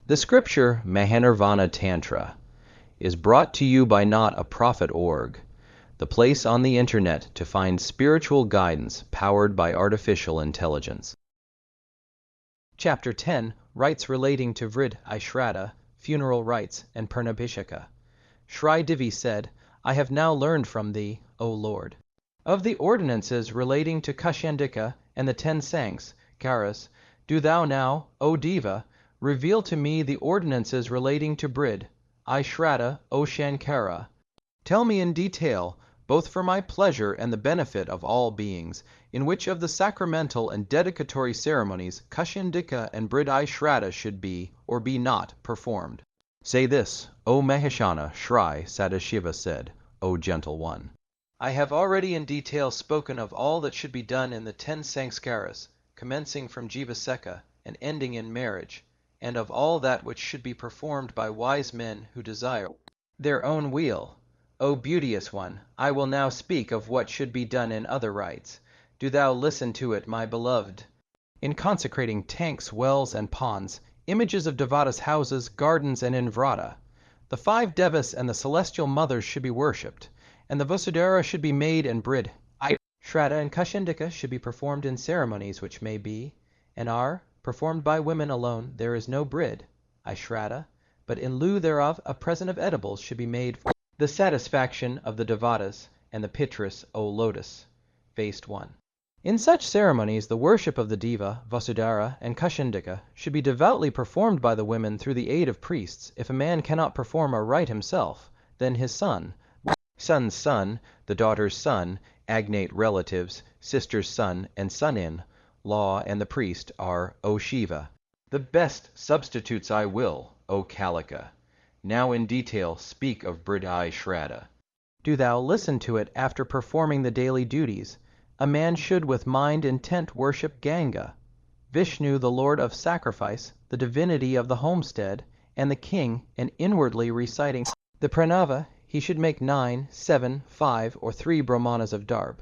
The scripture Mahanirvana Tantra is brought to you by Not a Prophet Org, the place on the internet to find spiritual guidance powered by artificial intelligence. Chapter 10, Rites Relating to Vriddhi Shraddha, Funeral Rites, and Purnabhisheka. Shri Devi said, I have now learned from thee, O Lord, of the ordinances relating to Kushandika and the 10 sanskaras. Do thou now, O Deva, reveal to me the ordinances relating to Vriddhi Shraddha, O Shankara. Tell me in detail, both for my pleasure and the benefit of all beings, in which of the sacramental and dedicatory ceremonies Kushandika and Vriddhi Shraddha should be, or be not, performed. Say this, O Maheshana, Shri Sadashiva said, O gentle one. I have already in detail spoken of all that should be done in the 10 sanskaras, commencing from Jivaseka and ending in marriage, and of all that which should be performed by wise men who desire their own weal. O beauteous one, I will now speak of what should be done in other rites. Do thou listen to it, my beloved. In consecrating tanks, wells, and ponds, images of devatas' houses, gardens, and in vrata, the 5 devas and the celestial mothers should be worshipped, and the Vasudhara should be made, and Vriddhi Shraddha and Kushandika should be performed in ceremonies which may be, and are, performed by women alone. There is no Vriddhi Shraddha, but in lieu thereof a present of edibles should be made for the satisfaction of the devatas and the pitras, O lotus, faced one. In such ceremonies the worship of the Deva, Vasudhara, and Kushandika should be devoutly performed by the women through the aid of priests. If a man cannot perform a rite himself, then his son's son, the daughter's son, agnate relatives, sister's son, and son-in-law, and the priest are, O Shiva. The best substitutes I will, O Kalika. Now in detail speak of Vriddhi Shraddha. Do thou listen to it after performing the daily duties. A man should with mind intent worship Ganga, Vishnu the Lord of sacrifice, the divinity of the homestead, and the king, and inwardly reciting the pranava. He should make 9, 7, 5, or 3 Brahmanas of darb.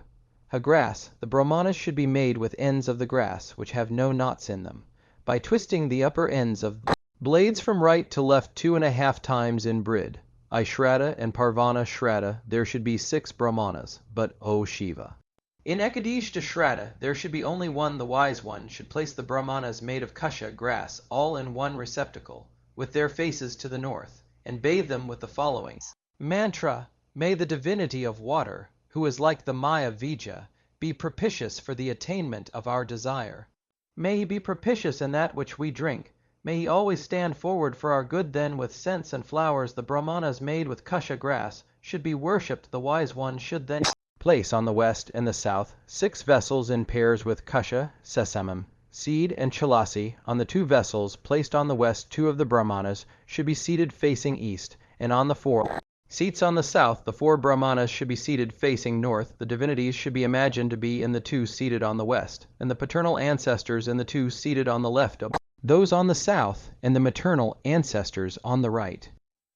Grass. The Brahmanas should be made with ends of the grass, which have no knots in them, by twisting the upper ends of blades from right to left 2½ times in Vriddhi Shraddha and Parvana Shraddha there should be 6 Brahmanas, but O Shiva. In Ekoddishta Shraddha there should be only one. The wise one should place the Brahmanas made of kusha grass all in one receptacle, with their faces to the north, and bathe them with the following mantra: May the divinity of water, who is like the Maya Vija, be propitious for the attainment of our desire. May he be propitious in that which we drink. May he always stand forward for our good. Then with scents and flowers the Brahmanas made with kusha grass should be worshipped. The wise one should then place on the west and the south 6 vessels in pairs with kusha, sesamum, seed, and chalasi. On the 2 vessels placed on the west 2 of the Brahmanas should be seated facing east, and on the 4 seats on the south the 4 Brahmanas should be seated facing north. The divinities should be imagined to be in the 2 seated on the west, and the paternal ancestors in the 2 seated on the left of those on the south, and the maternal ancestors on the right.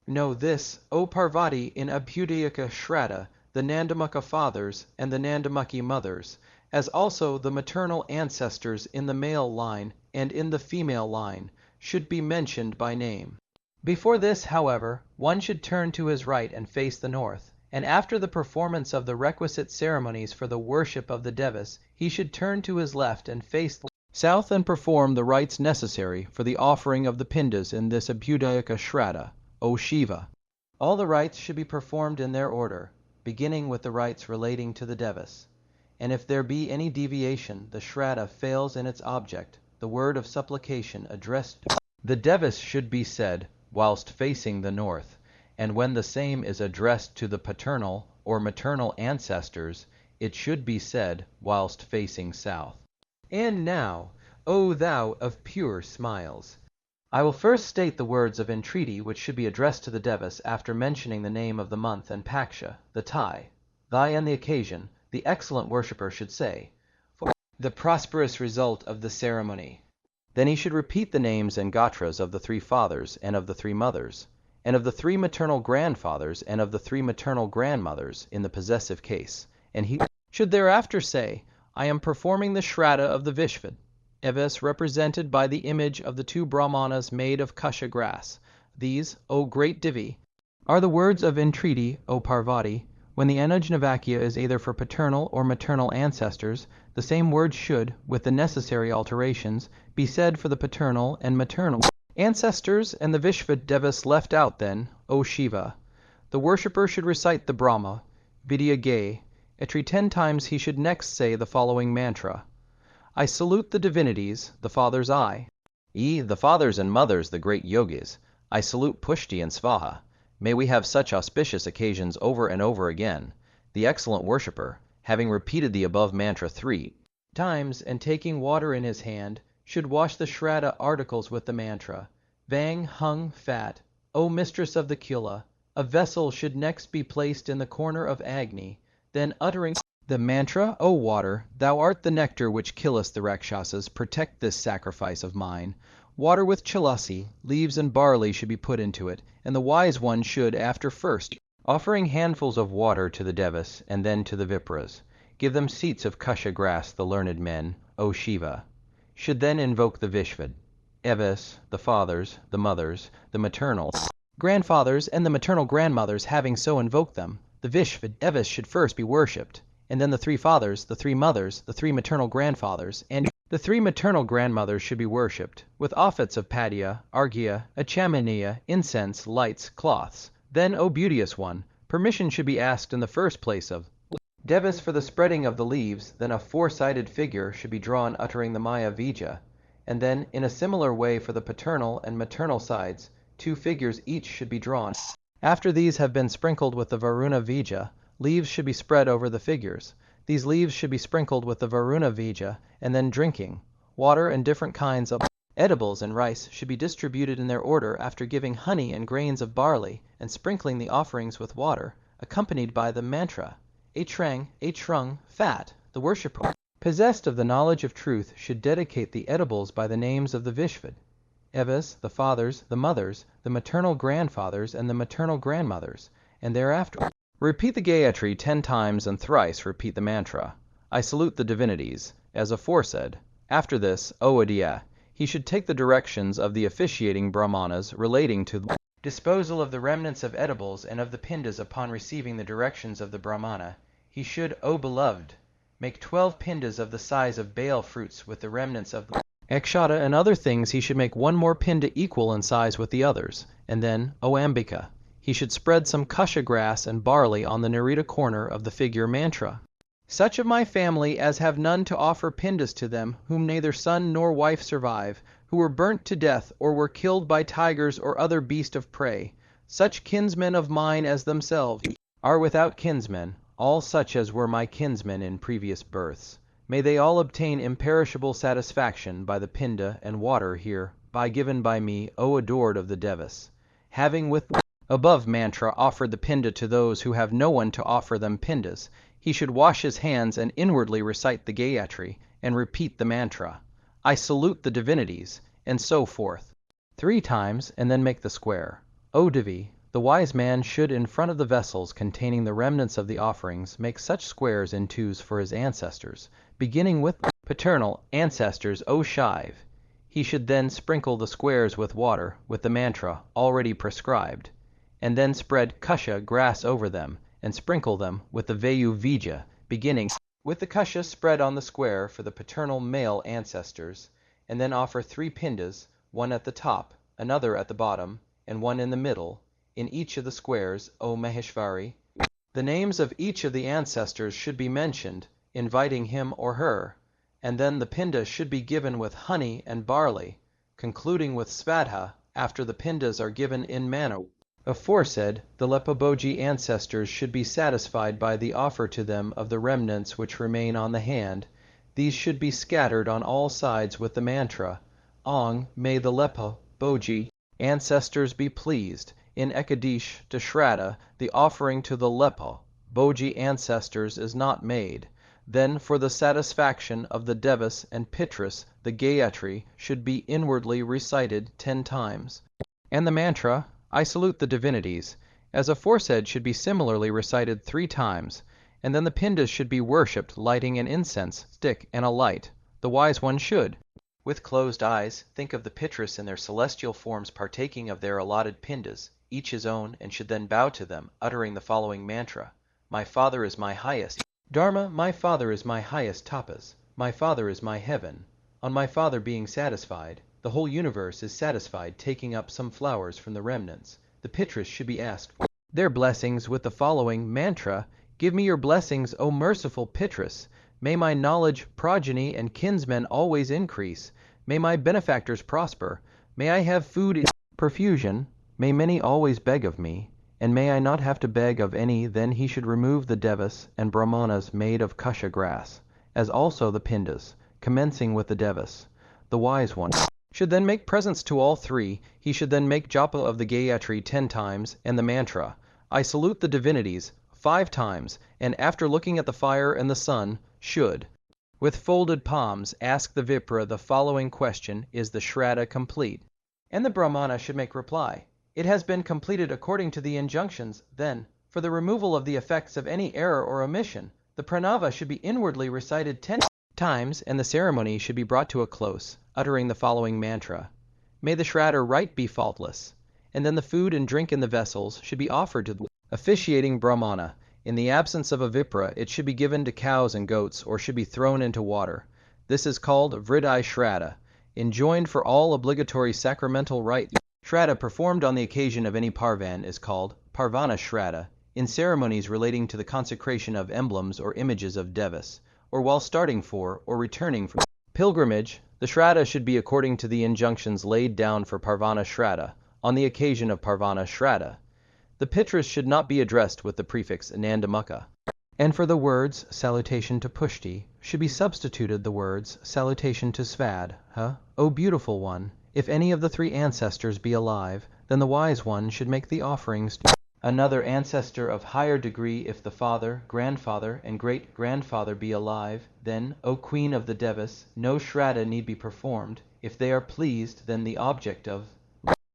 Know this, O Parvati, in Abhyudayaka Shraddha, the Nandimukha fathers and the Nandimukhi mothers, as also the maternal ancestors in the male line and in the female line, should be mentioned by name. Before this, however, one should turn to his right and face the north, and after the performance of the requisite ceremonies for the worship of the devas, he should turn to his left and face the south and perform the rites necessary for the offering of the pindas in this Abhyudayaka Shraddha, O Shiva. All the rites should be performed in their order, beginning with the rites relating to the devas. And if there be any deviation, the Shraddha fails in its object. The word of supplication addressed to the devas should be said whilst facing the north, and when the same is addressed to the paternal or maternal ancestors, it should be said whilst facing south. And now, O thou of pure smiles, I will first state the words of entreaty which should be addressed to the devas after mentioning the name of the month and paksha, the tie, thy and the occasion. The excellent worshipper should say, for the prosperous result of the ceremony. Then he should repeat the names and gotras of the 3 fathers and of the 3 mothers, and of the 3 maternal grandfathers and of the 3 maternal grandmothers in the possessive case, and he should thereafter say, I am performing the Shraddha of the Vishva Devas represented by the image of the two Brahmanas made of kusha grass. These, O great Divi, are the words of entreaty, O Parvati. When the Anujnavakya is either for paternal or maternal ancestors, the same word should, with the necessary alterations, be said for the paternal and maternal ancestors, and the Vishva-Devas left out then, O Shiva. The worshipper should recite the Brahma, Vidya Gay. Every 10 times he should next say the following mantra. I salute the divinities, the fathers the fathers and mothers, the great yogis. I salute Pushti and Svaha. May we have such auspicious occasions over and over again. The excellent worshipper, having repeated the above mantra 3 times and taking water in his hand, should wash the Shraddha articles with the mantra. Vang hung fat, O mistress of the Kula. A vessel should next be placed in the corner of Agni, then uttering the mantra, O water, thou art the nectar which killest the Rakshasas, protect this sacrifice of mine. Water with chalasi, leaves and barley should be put into it, and the wise one should, after first offering handfuls of water to the Devas and then to the Vipras, give them seats of kusha grass, the learned men, O Shiva, should then invoke the Vishva-Devas, the fathers, the mothers, the maternal grandfathers, and the maternal grandmothers. Having so invoked them, the Vishva-Devas should first be worshipped, and then the 3 fathers, the 3 mothers, the 3 maternal grandfathers, and the 3 maternal grandmothers should be worshipped, with offits of padya, arghya, achamaniya, incense, lights, cloths. Then, O beauteous one, permission should be asked in the first place of Devas for the spreading of the leaves, then a 4-sided figure should be drawn uttering the Maya Vija, and then, in a similar way for the paternal and maternal sides, 2 figures each should be drawn. After these have been sprinkled with the Varuna Vija, leaves should be spread over the figures. These leaves should be sprinkled with the Varuna Vija, and then drinking. Water and different kinds of edibles and rice should be distributed in their order after giving honey and grains of barley, and sprinkling the offerings with water, accompanied by the mantra. A Trung, fat. The worshipper, possessed of the knowledge of truth, should dedicate the edibles by the names of the Vishva-Devas, the fathers, the mothers, the maternal grandfathers, and the maternal grandmothers, and thereafter repeat the Gayatri 10 times and thrice repeat the mantra. I salute the divinities, as aforesaid. After this, O Adya, he should take the directions of the officiating Brahmanas relating to the disposal of the remnants of edibles and of the pindas. Upon receiving the directions of the Brahmana, he should, O beloved, make 12 pindas of the size of bale fruits with the remnants of the akshata and other things. He should make 1 more pinda equal in size with the others, and then, O Ambika, he should spread some kusha grass and barley on the Narita corner of the figure mantra. Such of my family as have none to offer pindas to them, whom neither son nor wife survive, who were burnt to death or were killed by tigers or other beast of prey, such kinsmen of mine as themselves are without kinsmen, all such as were my kinsmen in previous births. May they all obtain imperishable satisfaction by the pinda and water here by given by me, O adored of the Devas. Having with above mantra offered the pinda to those who have no one to offer them pindas, he should wash his hands and inwardly recite the Gayatri and repeat the mantra. I salute the divinities, and so forth 3 times, and then make the square. O Divi, the wise man should in front of the vessels containing the remnants of the offerings make such squares in 2s for his ancestors, beginning with paternal ancestors, O Shiv. He should then sprinkle the squares with water, with the mantra already prescribed, and then spread kusha grass over them, and sprinkle them with the Vayu Vija, beginning with the kusha spread on the square for the paternal male ancestors, and then offer 3 pindas, 1 at the top, another at the bottom, and 1 in the middle, in each of the squares, O Maheshvari. The names of each of the ancestors should be mentioned, inviting him or her, and then the pinda should be given with honey and barley, concluding with svadha after the pindas are given in manner aforesaid. The Lepoboji ancestors should be satisfied by the offer to them of the remnants which remain on the hand. These should be scattered on all sides with the mantra, Ong, may the Lepoboji ancestors be pleased. In Ekoddishta Shraddha, the offering to the Lepoboji ancestors is not made. Then, for the satisfaction of the Devas and Pitras, the Gayatri should be inwardly recited 10 times, and the mantra, I salute the divinities, as aforesaid, should be similarly recited 3 times, and then the pindas should be worshipped, lighting an incense stick and a light. The wise one should With closed eyes, think of the Pitris in their celestial forms partaking of their allotted pindas, each his own, and should then bow to them, uttering the following mantra: My Father is my highest Dharma, my Father is my highest tapas, my Father is my heaven. On my Father being satisfied, the whole universe is satisfied, taking up some flowers from the remnants. The Pitris should be asked for their blessings with the following mantra: Give me your blessings, O merciful Pitris. May my knowledge, progeny, and kinsmen always increase. May my benefactors prosper. May I have food in profusion. May many always beg of me. And may I not have to beg of any. Then he should remove the Devas and Brahmanas made of kusha grass, as also the pindas, commencing with the Devas. The wise one should then make presents to all three. He should then make japa of the Gayatri 10 times, and the mantra, I salute the divinities, 5 times, and after looking at the fire and the sun, should, with folded palms, ask the Vipra the following question: Is the Shraddha complete? And the Brahmana should make reply: It has been completed according to the injunctions. Then, for the removal of the effects of any error or omission, the pranava should be inwardly recited 10 times, and the ceremony should be brought to a close, uttering the following mantra: May the Shraddha rite be faultless. And then the food and drink in the vessels should be offered to the officiating Brahmana. In the absence of a Vipra, it should be given to cows and goats, or should be thrown into water. This is called Vriddhi Shraddha, enjoined for all obligatory sacramental rites. Shraddha performed on the occasion of any Parvan is called Parvana Shraddha, in ceremonies relating to the consecration of emblems or images of Devas, or while starting for or returning from pilgrimage. The Shraddha should be according to the injunctions laid down for Parvana Shraddha on the occasion of Parvana Shraddha. The Pitris should not be addressed with the prefix Nandimukha. And for the words salutation to Pushti should be substituted the words salutation to Svadha. O beautiful one, if any of the 3 ancestors be alive, then the wise one should make the offerings to another ancestor of higher degree. If the father, grandfather, and great-grandfather be alive, then, O Queen of the Devas, no Shraddha need be performed. If they are pleased, then the object of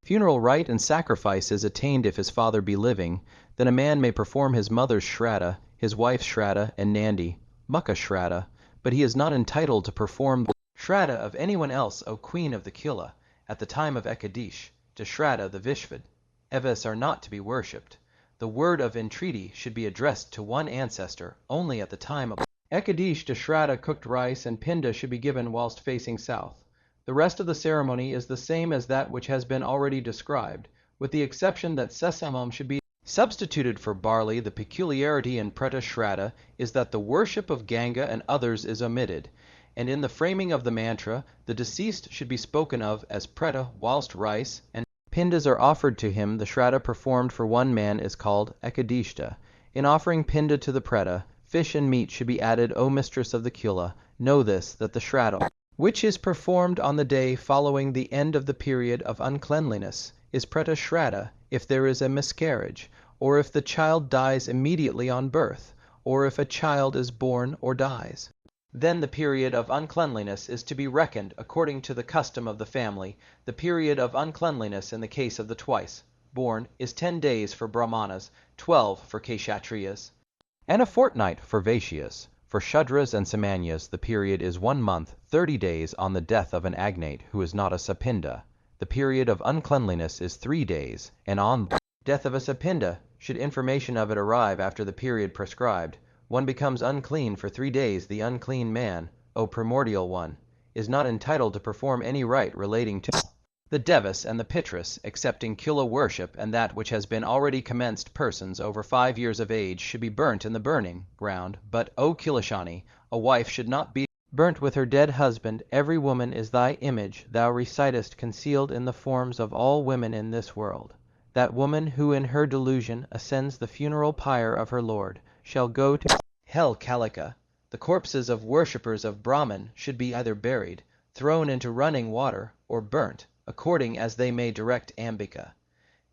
funeral rite and sacrifice is attained. If his father be living, then a man may perform his mother's Shraddha, his wife's Shraddha, and Nandimukha Shraddha, but he is not entitled to perform the Shraddha of anyone else, O Queen of the Kila. At the time of Ekoddishta Shraddha, the Vishva-Devas are not to be worshipped. The word of entreaty should be addressed to one ancestor only at the time of Ekoddishta Shraddha. Cooked rice and pinda should be given whilst facing south. The rest of the ceremony is the same as that which has been already described, with the exception that sesamum should be substituted for barley. The peculiarity in Preta Shraddha is that the worship of Ganga and others is omitted, and in the framing of the mantra, the deceased should be spoken of as Preta whilst rice and pindas are offered to him. The Shraddha performed for one man is called Ekoddishta. In offering pinda to the Preta, fish and meat should be added. O mistress of the Kula, know this, that the Shraddha, which is performed on the day following the end of the period of uncleanliness, is Preta Shraddha if there is a miscarriage, or if the child dies immediately on birth, or if a child is born or dies. Then the period of uncleanliness is to be reckoned according to the custom of the family. The period of uncleanliness in the case of the twice born is 10 days for Brahmanas, 12 for Kshatriyas, and a fortnight for Vaishyas. For Shudras and Samanyas the period is 1 month, 30 days on the death of an agnate who is not a sapinda. The period of uncleanliness is 3 days, and on death of a sapinda, should information of it arrive after the period prescribed, one becomes unclean for 3 days. The unclean man, O primordial one, is not entitled to perform any rite relating to the Devas and the Pitris, excepting Kula worship, and that which has been already commenced. Persons over 5 years of age should be burnt in the burning ground, but, O Kilashani, a wife should not be burnt with her dead husband. Every woman is thy image, thou recitest concealed in the forms of all women in this world. That woman who in her delusion ascends the funeral pyre of her lord shall go to hell Kalika. The corpses of worshippers of Brahman should be either buried, thrown into running water, or burnt, according as they may direct Ambika.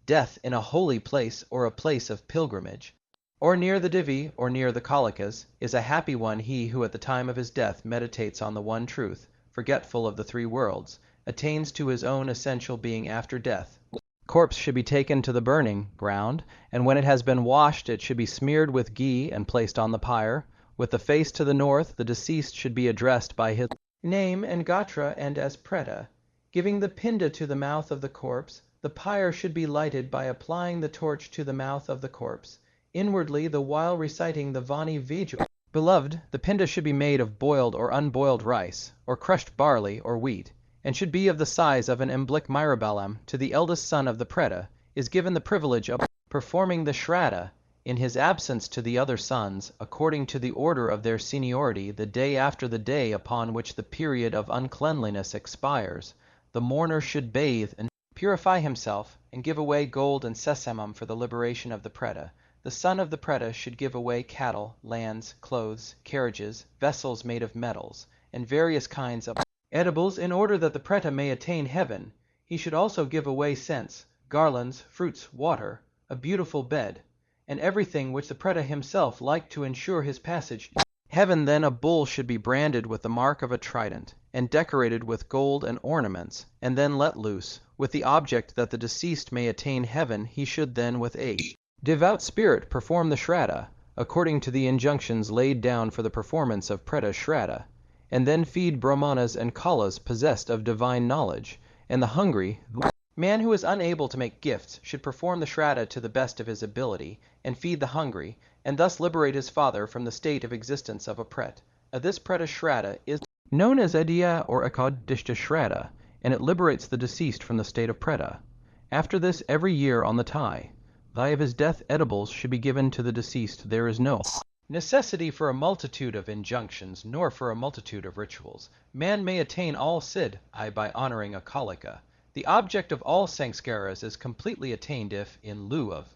Death in a holy place or a place of pilgrimage, or near the Divi or near the Kalikas, is a happy one. He who at the time of his death meditates on the one truth, forgetful of the 3 worlds, attains to his own essential being after death. Corpse should be taken to the burning ground, and when it has been washed it should be smeared with ghee and placed on the pyre. With the face to the north, the deceased should be addressed by his name and gotra and as Preta. Giving the pinda to the mouth of the corpse, the pyre should be lighted by applying the torch to the mouth of the corpse, inwardly the while reciting the Vani Viju. Beloved, the pinda should be made of boiled or unboiled rice, or crushed barley or wheat, and should be of the size of an emblik myrabalam. To the eldest son of the Preta is given the privilege of performing the Shraddha, in his absence to the other sons, according to the order of their seniority, the day after the day upon which the period of uncleanliness expires. The mourner should bathe and purify himself, and give away gold and sesamum for the liberation of the Preta. The son of the Preta should give away cattle, lands, clothes, carriages, vessels made of metals, and various kinds of edibles in order that the Preta may attain heaven. He should also give away scents, garlands, fruits, water, a beautiful bed, and everything which the Preta himself liked to ensure his passage. Heaven then a bull should be branded with the mark of a trident, and decorated with gold and ornaments, and then let loose, with the object that the deceased may attain heaven. He should then with a devout spirit perform the Shraddha, according to the injunctions laid down for the performance of Preta Shraddha, and then feed Brahmanas and Kalas possessed of divine knowledge, and the hungry. Man who is unable to make gifts should perform the Shraddha to the best of his ability, and feed the hungry, and thus liberate his father from the state of existence of a Pret. This Preta Shraddha is known as Adiya or Ekoddishta Shraddha, and it liberates the deceased from the state of Preta. After this, every year on the tie of his death, edibles should be given to the deceased. There is no necessity for a multitude of injunctions, nor for a multitude of rituals. Man may attain all siddh by honoring a kalika. The object of all sanskaras is completely attained if, in lieu of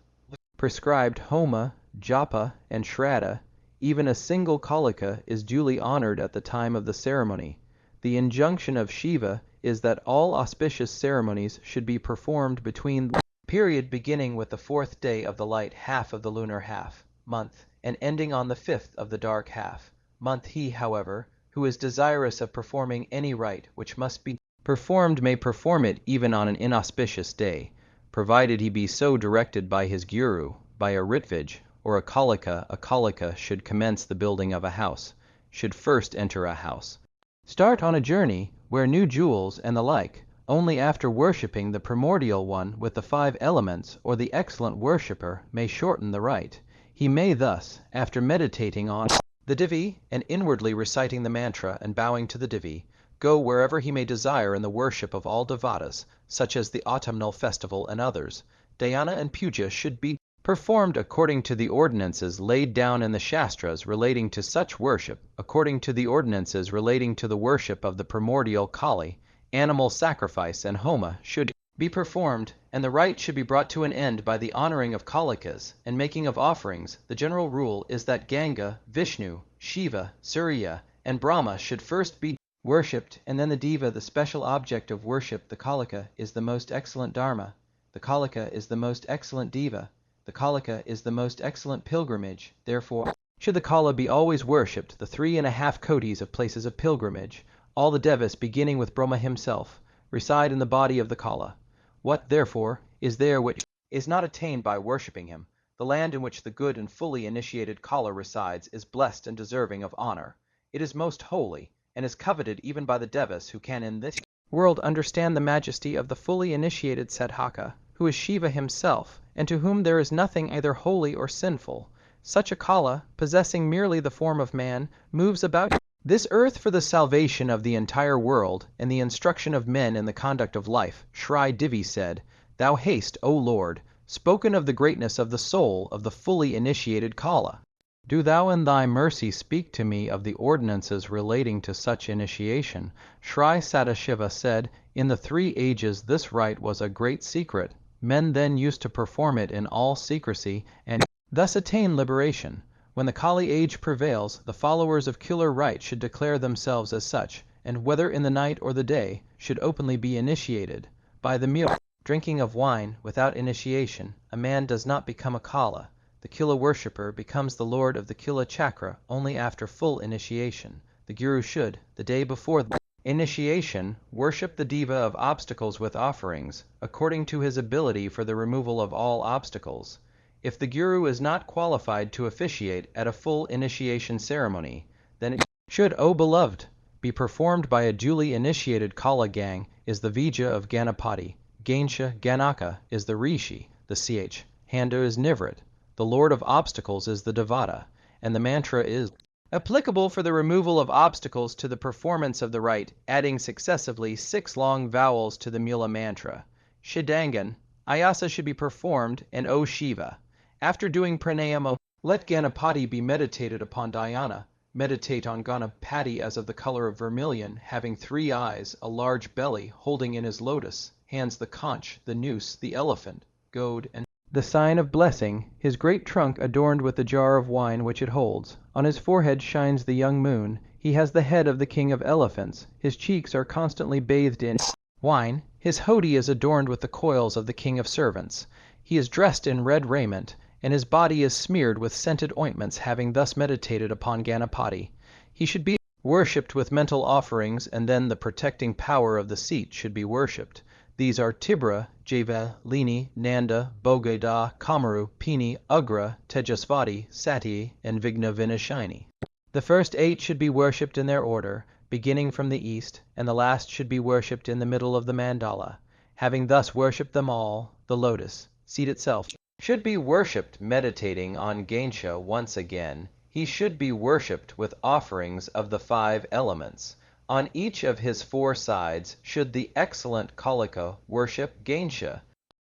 prescribed homa, japa, and shraddha, even a single kalika is duly honored at the time of the ceremony. The injunction of Shiva is that all auspicious ceremonies should be performed between the period beginning with the 4th day of the light half of the lunar half month and ending on the 5th of the dark half month. He, however, who is desirous of performing any rite which must be performed may perform it even on an inauspicious day, provided he be so directed by his guru. By a ritvij or a kalika should commence the building of a house, should first enter a house, start on a journey, wear new jewels and the like, only after worshipping the primordial one with the 5 elements, or the excellent worshipper may shorten the rite. He may thus, after meditating on the Divi and inwardly reciting the mantra and bowing to the Divi, go wherever he may desire in the worship of all devatas, such as the autumnal festival and others. Dhyana and puja should be performed according to the ordinances laid down in the Shastras relating to such worship, according to the ordinances relating to the worship of the primordial Kali. Animal sacrifice and homa should be performed, and the rite should be brought to an end by the honoring of kalikas and making of offerings. The general rule is that Ganga, Vishnu, Shiva, Surya, and Brahma should first be worshipped, and then the Deva, the special object of worship. The Kalika is the most excellent Dharma. The Kalika is the most excellent Deva. The Kalika is the most excellent pilgrimage. Therefore, should the Kala be always worshipped, the 3.5 kotis of places of pilgrimage, all the Devas, beginning with Brahma himself, reside in the body of the Kala. What, therefore, is there which is not attained by worshipping him? The land in which the good and fully initiated Kala resides is blessed and deserving of honor. It is most holy, and is coveted even by the Devas who can in this world understand the majesty of the fully initiated Sadhaka, who is Shiva himself, and to whom there is nothing either holy or sinful. Such a Kala, possessing merely the form of man, moves about this earth for the salvation of the entire world and the instruction of men in the conduct of life. Shri Divi said, "Thou hast, O Lord, spoken of the greatness of the soul of the fully initiated Kala. Do thou in thy mercy speak to me of the ordinances relating to such initiation." Shri Sadashiva said, "In the 3 ages this rite was a great secret. Men then used to perform it in all secrecy and thus attain liberation. When the Kali age prevails, the followers of killer rite should declare themselves as such, and whether in the night or the day, should openly be initiated. By the mere drinking of wine without initiation, a man does not become a Kala. The Kila worshipper becomes the lord of the Kila chakra only after full initiation. The Guru should, the day before the initiation, worship the Deva of obstacles with offerings, according to his ability for the removal of all obstacles. If the Guru is not qualified to officiate at a full initiation ceremony, then it should, O beloved, be performed by a duly initiated Kala gang is the Vija of Ganapati. Ganesha Ganaka is the Rishi, the ch. Handa is Nivrit. The Lord of Obstacles is the Devata, and the mantra is applicable for the removal of obstacles to the performance of the rite, adding successively 6 long vowels to the Mula mantra. Shidangan, Ayasa should be performed, and O Shiva. After doing pranayama, let Ganapati be meditated upon dhyana. Meditate on Ganapati as of the color of vermilion, having 3 eyes, a large belly, holding in his lotus hands the conch, the noose, the elephant, goad, and the sign of blessing, his great trunk adorned with the jar of wine which it holds. On his forehead shines the young moon. He has the head of the king of elephants. His cheeks are constantly bathed in wine. His hodi is adorned with the coils of the king of servants. He is dressed in red raiment, and his body is smeared with scented ointments, having thus meditated upon Ganapati. He should be worshipped with mental offerings, and then the protecting power of the seat should be worshipped. These are Tibra, Jeva, Lini, Nanda, Bogeda, Kamaru, Pini, Ugra, Tejasvati, Sati, and Vigna Vinashini. The first 8 should be worshipped in their order, beginning from the east, and the last should be worshipped in the middle of the mandala. Having thus worshipped them all, the lotus, seat itself, should be worshipped meditating on Ganesha once again. He should be worshipped with offerings of the 5 elements. On each of his 4 sides should the excellent Kalika worship Ganesha.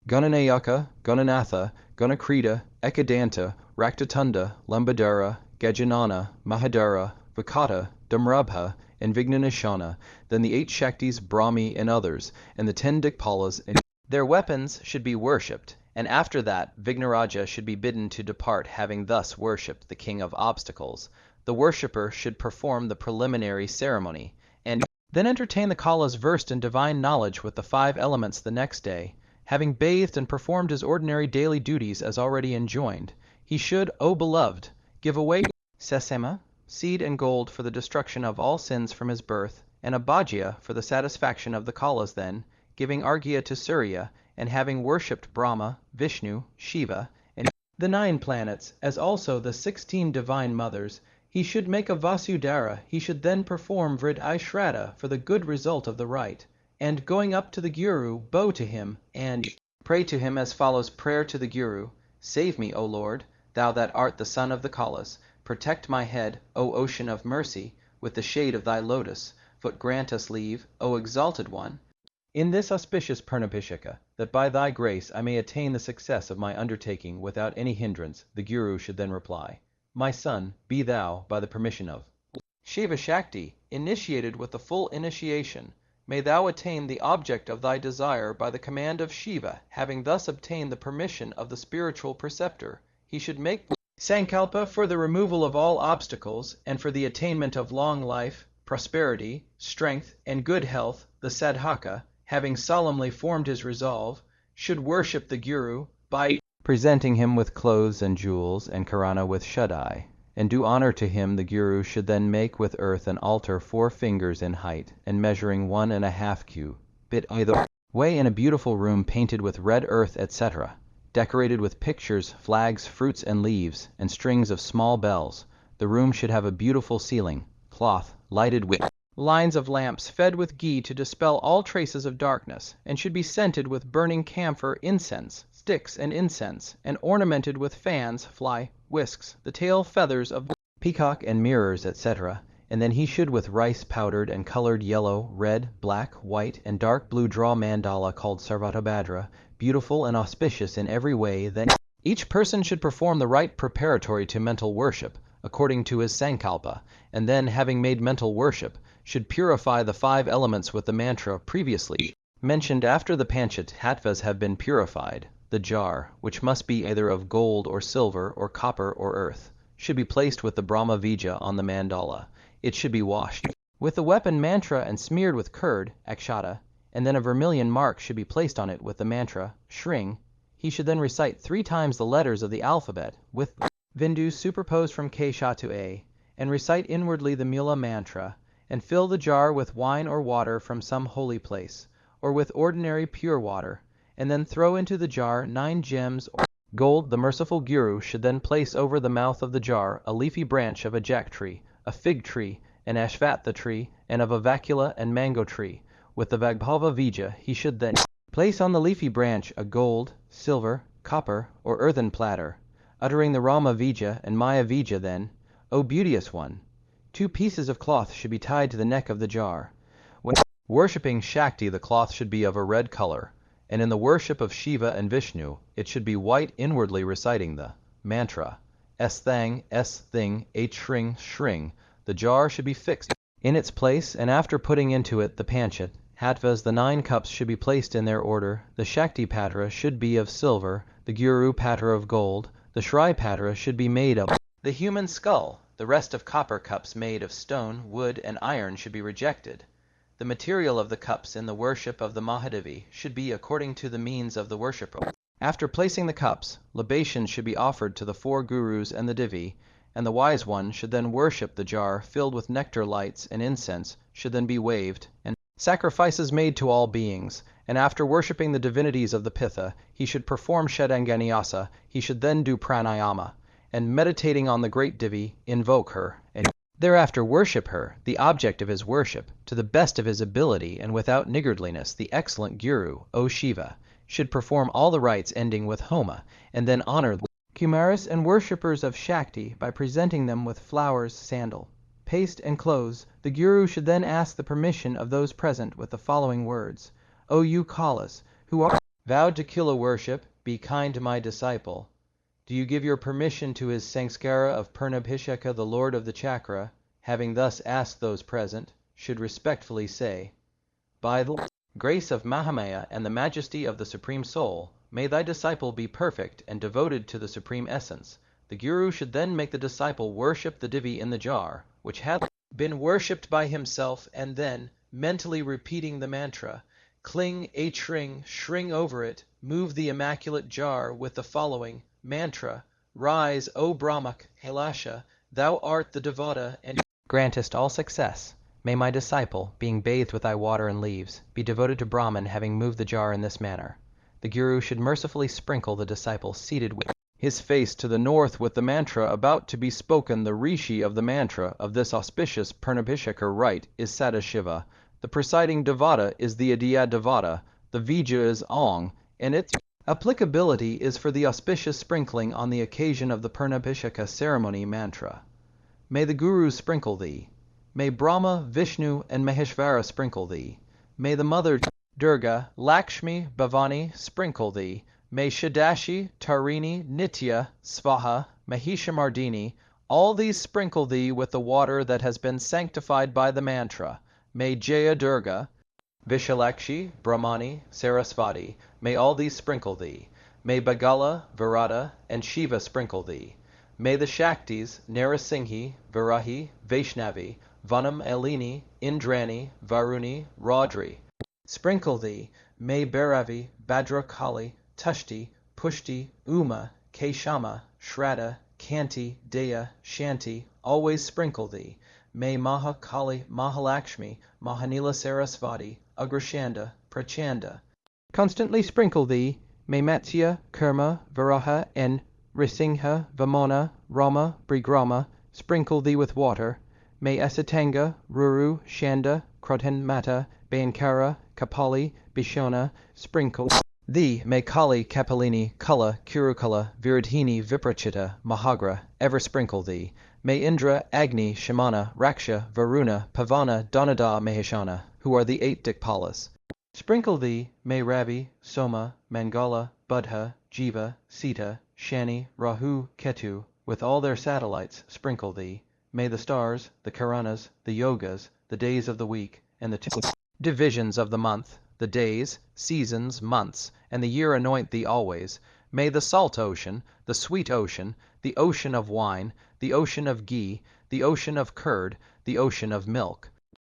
Gananayaka, Gananatha, Ganakrita, Ekadanta, Raktatunda, Lambadara, Gajanana, Mahadara, Vakata, Damrabha, and Vignanashana, then the 8 Shaktis, Brahmi, and others, and the 10 Dikpalas, and their weapons should be worshipped, and after that Vignaraja should be bidden to depart, having thus worshipped the king of obstacles. The worshipper should perform the preliminary ceremony, and then entertain the Kalas versed in divine knowledge with the 5 elements the next day. Having bathed and performed his ordinary daily duties as already enjoined, he should, O beloved, give away sesamum, seed and gold for the destruction of all sins from his birth, and abhajya for the satisfaction of the Kalas then, giving arghya to Surya, and having worshipped Brahma, Vishnu, Shiva, and the 9 planets, as also the 16 divine mothers, he should make a Vasudhara. He should then perform Vriddhi Shraddha for the good result of the rite, and going up to the Guru, bow to him, and pray to him as follows. Prayer to the Guru: Save me, O Lord, thou that art the son of the Kalas. Protect my head, O ocean of mercy, with the shade of thy lotus. Foot grant us leave, O exalted one, in this auspicious Purnabhisheka, that by thy grace I may attain the success of my undertaking without any hindrance. The Guru should then reply: My son, be thou, by the permission of Shiva Shakti, initiated with the full initiation. May thou attain the object of thy desire by the command of Shiva. Having thus obtained the permission of the spiritual preceptor, he should make sankalpa for the removal of all obstacles, and for the attainment of long life, prosperity, strength, and good health. The sadhaka, having solemnly formed his resolve, should worship the Guru by presenting him with clothes and jewels, and Karana with Shaddai, and do honor to him. The Guru should then make with earth an altar 4 fingers in height, and measuring 1½ cubit either way, in a beautiful room painted with red earth, etc., decorated with pictures, flags, fruits and leaves, and strings of small bells. The room should have a beautiful ceiling, cloth, lighted with lines of lamps fed with ghee to dispel all traces of darkness, and should be scented with burning camphor incense, sticks and incense, and ornamented with fans, fly, whisks, the tail feathers of peacock and mirrors, etc. And then he should with rice powdered and colored yellow, red, black, white, and dark blue draw mandala called Sarvatabhadra, beautiful and auspicious in every way. Then each person should perform the rite preparatory to mental worship, according to his sankalpa, and then, having made mental worship, should purify the 5 elements with the mantra previously mentioned. After the Panchatattvas have been purified, the jar, which must be either of gold or silver or copper or earth, should be placed with the Brahma Vija on the mandala. It should be washed with the weapon mantra and smeared with curd, akshata, and then a vermilion mark should be placed on it with the mantra, shring. He should then recite 3 times the letters of the alphabet, with Vindu superposed from Kesha to A, and recite inwardly the Mula mantra, and fill the jar with wine or water from some holy place, or with ordinary pure water, and then throw into the jar 9 gems or gold. The merciful Guru should then place over the mouth of the jar a leafy branch of a jack tree, a fig tree, an ashvatha tree, and of a vacula and mango tree. With the Vagbhava Vija he should then place on the leafy branch a gold, silver, copper, or earthen platter, uttering the Rama Vija and Maya Vija then, O beauteous one! 2 pieces of cloth should be tied to the neck of the jar. When worshipping Shakti, the cloth should be of a red color, and in the worship of Shiva and Vishnu, it should be white, inwardly reciting the mantra, S-thang, S-thing, H-shring, shring. The jar should be fixed in its place, and after putting into it the panchat, Hatvas, the 9 cups should be placed in their order. The Shakti Patra should be of silver, the Guru Patra of gold, the Shri Patra should be made of the human skull. The rest of copper cups made of stone, wood, and iron should be rejected. The material of the cups in the worship of the Mahadevi should be according to the means of the worshipper. After placing the cups, libations should be offered to the 4 gurus and the Divi, and the wise one should then worship the jar filled with nectar, lights, and incense should then be waved, and sacrifices made to all beings. And after worshipping the divinities of the Pitha, he should perform Shadanganyasa. He should then do pranayama, and meditating on the great Divi, invoke her, and thereafter worship her, the object of his worship, to the best of his ability and without niggardliness. The excellent Guru, O Shiva, should perform all the rites ending with Homa, and then honor the Kumaris and worshippers of Shakti by presenting them with flowers, sandal, paste, and clothes. The Guru should then ask the permission of those present with the following words: O you Kalas, who are vowed to Kila worship, be kind to my disciple. Do you give your permission to his Sanskara of Purnabhisheka, the Lord of the Chakra? Having thus asked, those present should respectfully say, By the grace of Mahamaya and the majesty of the Supreme Soul, may thy disciple be perfect and devoted to the Supreme Essence. The Guru should then make the disciple worship the Divi in the jar, which had been worshipped by himself, and then, mentally repeating the mantra, cling H-shring, shring over it, move the immaculate jar with the following mantra: Rise, O Brahmak, Hilasha, thou art the Devata, and grantest all success. May my disciple, being bathed with thy water and leaves, be devoted to Brahman, having moved the jar in this manner. The Guru should mercifully sprinkle the disciple seated with his face to the north with the mantra about to be spoken. The rishi of the mantra of this auspicious Purnabhisheka rite is Sadashiva. The presiding Devata is the Adiya Devata. The Vija is Ong, and its applicability is for the auspicious sprinkling on the occasion of the Purnabhisheka ceremony mantra. May the Gurus sprinkle thee. May Brahma, Vishnu, and Maheshvara sprinkle thee. May the Mother Durga, Lakshmi, Bhavani sprinkle thee. May Shadashi, Tarini, Nitya, Svaha, Mahishamardini, all these sprinkle thee with the water that has been sanctified by the mantra. May Jaya Durga, Vishalakshi, Brahmani, Sarasvati, may all these sprinkle thee. May Bagala, Virata, and Shiva sprinkle thee. May the Shaktis, Narasinghi, Varahi, Vaishnavi, Vanam Alini, Indrani, Varuni, Raudri sprinkle thee. May Bhairavi, Bhadrakali, Tushti, Pushti, Uma, Keshama, Shraddha, Kanti, Daya, Shanti always sprinkle thee. May Mahakali, Mahalakshmi, Mahanila Sarasvati, Agrashanda, Prachanda constantly sprinkle thee. May Matsya, Kurma, Varaha, and Risingha, Vamona, Rama, Brigrama sprinkle thee with water. May Asatanga, Ruru, Shanda, Krodhenmata, Bayankara, Kapali, Bishona sprinkle thee. May Kali, Kapalini, Kala, Kurukala, Viradhini, Viprachita, Mahagra ever sprinkle thee. May Indra, Agni, Shamana, Raksha, Varuna, Pavana, Danada, Maheshana, who are the 8 Dikpalas, sprinkle thee. May Ravi, Soma, Mangala, Buddha, Jiva, Sita, Shani, Rahu, Ketu, with all their satellites, sprinkle thee. May the stars, the Karanas, the Yogas, the days of the week, and the 2 divisions of the month, the days, seasons, months, and the year anoint thee always. May the salt ocean, the sweet ocean, the ocean of wine, the ocean of ghee, the ocean of curd, the ocean of milk,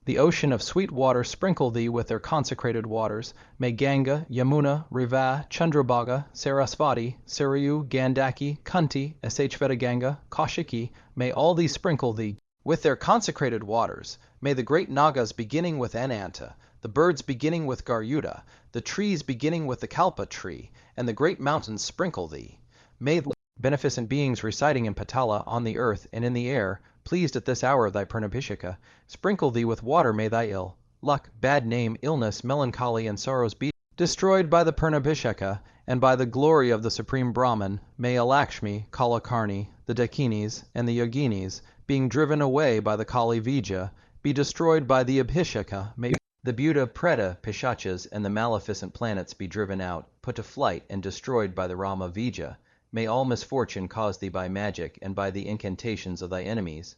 the ocean of sweet water sprinkle thee with their consecrated waters. May Ganga, Yamuna, Riva, Chandrabhaga, Sarasvati, Sarayu, Gandaki, Kunti, Ganga, Kaushiki, may all these sprinkle thee with their consecrated waters. May the great Nagas beginning with Ananta, the birds beginning with Garuda, the trees beginning with the Kalpa tree, and the great mountains sprinkle thee. May the beneficent beings residing in Patala on the earth and in the air pleased at this hour of thy Purnabhisheka, sprinkle thee with water, may thy ill luck, bad name, illness, melancholy, and sorrows be destroyed by the Purnabhisheka, and by the glory of the Supreme Brahman, may Alakshmi, Kalakarni, the Dakinis, and the Yoginis, being driven away by the Kali Vija, be destroyed by the Abhisheka, may the Buddha Preta Pishachas and the maleficent planets be driven out, put to flight, and destroyed by the Rama Vija. May all misfortune cause thee by magic and by the incantations of thy enemies.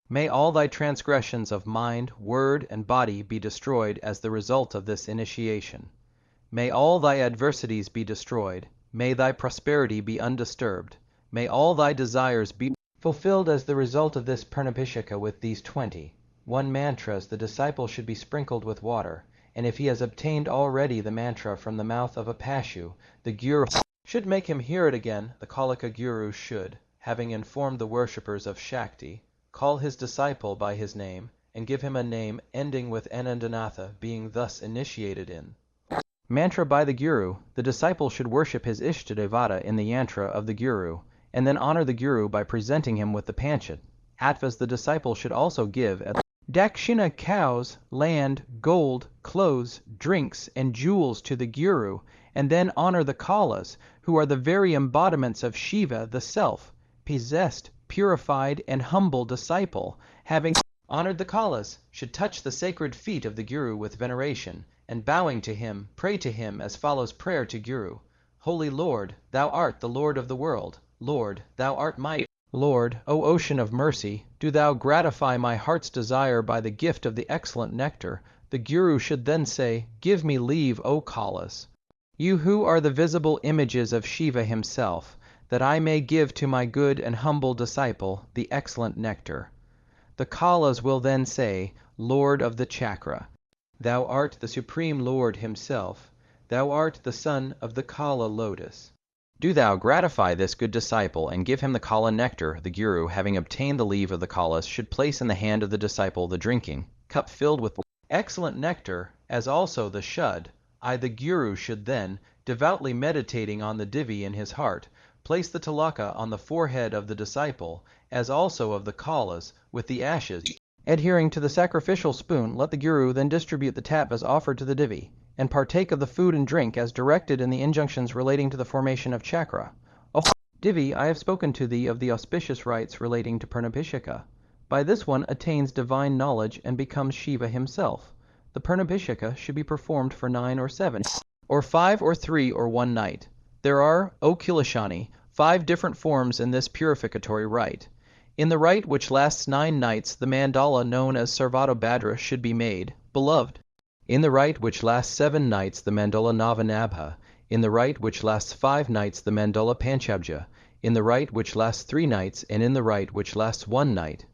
May all thy transgressions of mind, word, and body be destroyed as the result of this initiation. May all thy adversities be destroyed. May thy prosperity be undisturbed. May all thy desires be fulfilled as the result of this Purnabhisheka with these 21 mantras. The disciple should be sprinkled with water, and if he has obtained already the mantra from the mouth of a pashu, the guru should make him hear it again. The Kalika Guru should, having informed the worshippers of Shakti, call his disciple by his name, and give him a name ending with Anandanatha, being thus initiated in mantra by the Guru. The disciple should worship his Ishtadevata in the yantra of the Guru, and then honor the Guru by presenting him with the panchat. Atvas the disciple should also give at Dakshina cows, land, gold, clothes, drinks, and jewels to the Guru, and then honor the Kalas, who are the very embodiments of Shiva, the self, possessed, purified, and humble disciple. Having honored the Kalas, should touch the sacred feet of the Guru with veneration, and bowing to him, pray to him as follows prayer to Guru. Holy Lord, thou art the Lord of the world. Lord, thou art mighty. Lord, O ocean of mercy, do thou gratify my heart's desire by the gift of the excellent nectar. The Guru should then say, give me leave, O Kalas, you who are the visible images of Shiva himself, that I may give to my good and humble disciple the excellent nectar. The Kalas will then say, Lord of the Chakra, thou art the Supreme Lord himself, thou art the son of the Kala lotus. Do thou gratify this good disciple and give him the Kala nectar. The Guru, having obtained the leave of the Kalas, should place in the hand of the disciple the drinking cup filled with excellent nectar, as also the shud. The Guru should then, devoutly meditating on the divi in his heart, place the tilaka on the forehead of the disciple, as also of the Kalas, with the ashes. Adhering to the sacrificial spoon, let the Guru then distribute the tattvas offered to the divi, and partake of the food and drink as directed in the injunctions relating to the formation of chakra. O Divi, I have spoken to thee of the auspicious rites relating to Purnabhisheka. By this one attains divine knowledge and becomes Shiva himself. The Purnabhisheka should be performed for 9 or 7, or 5 or 3 or 1 night. There are, O Kilashani, 5 different forms in this purificatory rite. In the rite which lasts 9 nights, the mandala known as Sarvatobhadra should be made, beloved. In the rite which lasts 7 nights, the mandala Navanabha. In the rite which lasts 5 nights, the mandala Panchabja. In the rite which lasts 3 nights, and in the rite which lasts 1 night,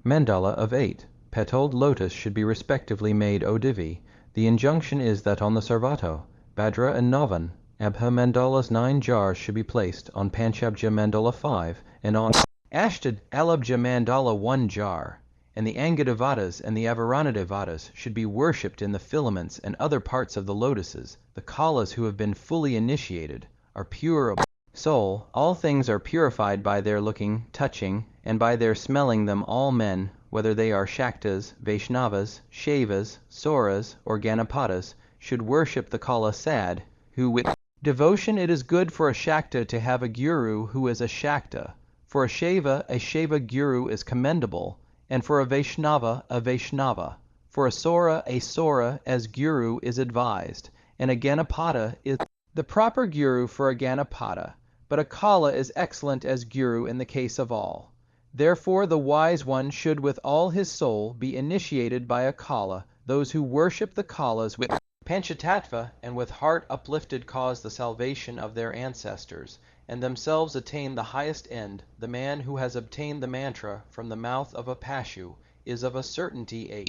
mandala of 8. Petalled lotus should be respectively made, O Divi. The injunction is that on the Sarvato, Bhadra and Navan, Abha mandalas 9 jars should be placed, on Panchabja mandala 5, and on Ashtad Alabja mandala 1 jar, and the Angadevatas and the Avaranadavatas should be worshipped in the filaments and other parts of the lotuses. The Kalas who have been fully initiated are pure of soul. All things are purified by their looking, touching, and by their smelling them. All men, whether they are Shaktas, Vaishnavas, Shaivas, Sauras, or Ganapatas, should worship the Kala Sad, who with devotion it is good for a Shakta to have a Guru who is a Shakta. For a Shaiva Guru is commendable, and for a Vaishnava. For a Sora as Guru is advised, and a Ganapada is the proper Guru for a Ganapada, but a Kala is excellent as Guru in the case of all. Therefore the wise one should with all his soul be initiated by a Kala. Those who worship the Kalas with Panchatattva and with heart uplifted cause the salvation of their ancestors, and themselves attain the highest end. The man who has obtained the mantra from the mouth of a pashu is of a certainty a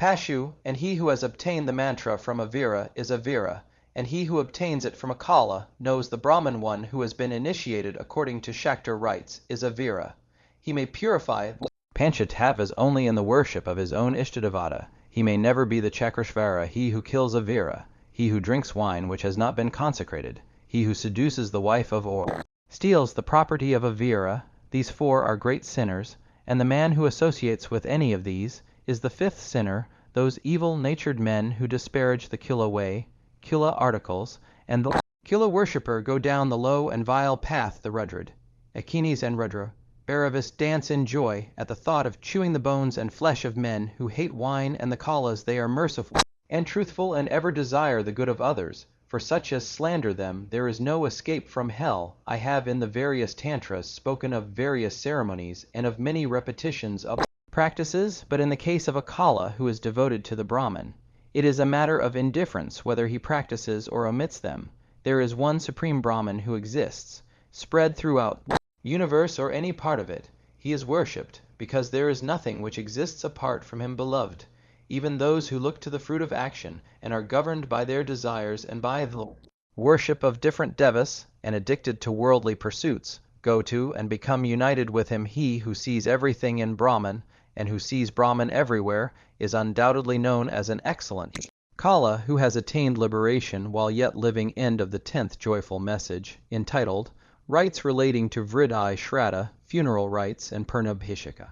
pashu, and he who has obtained the mantra from a vira is a vira, and he who obtains it from a kala knows the Brahman one who has been initiated according to Shakta rites is a vira. He may purify Panchatattva's only in the worship of his own Ishtadevata. He may never be the Chakrashvara, he who kills a vira, he who drinks wine which has not been consecrated, he who seduces the wife of or steals the property of a vira. These 4 are great sinners, and the man who associates with any of these is the fifth sinner, those evil-natured men who disparage the Kula way, Kula articles, and the Kula worshipper go down the low and vile path the Rudrid. Akinis and Rudra, Bhairavis dance in joy at the thought of chewing the bones and flesh of men who hate wine and the Kalas. They are merciful and truthful and ever desire the good of others. For such as slander them there is no escape from hell. I have in the various tantras spoken of various ceremonies and of many repetitions of practices, but in the case of a Kala who is devoted to the Brahman, it is a matter of indifference whether he practices or omits them. There is one supreme Brahman who exists, spread throughout the universe or any part of it. He is worshipped, because there is nothing which exists apart from him beloved. Even those who look to the fruit of action, and are governed by their desires and by the worship of different devas, and addicted to worldly pursuits, go to and become united with him. He who sees everything in Brahman, and who sees Brahman everywhere, is undoubtedly known as an excellent Kala who has attained liberation while yet living. End of the 10th joyful message, entitled Rites Relating to Vriddhi Shraddha, Funeral Rites, and Purnabhisheka.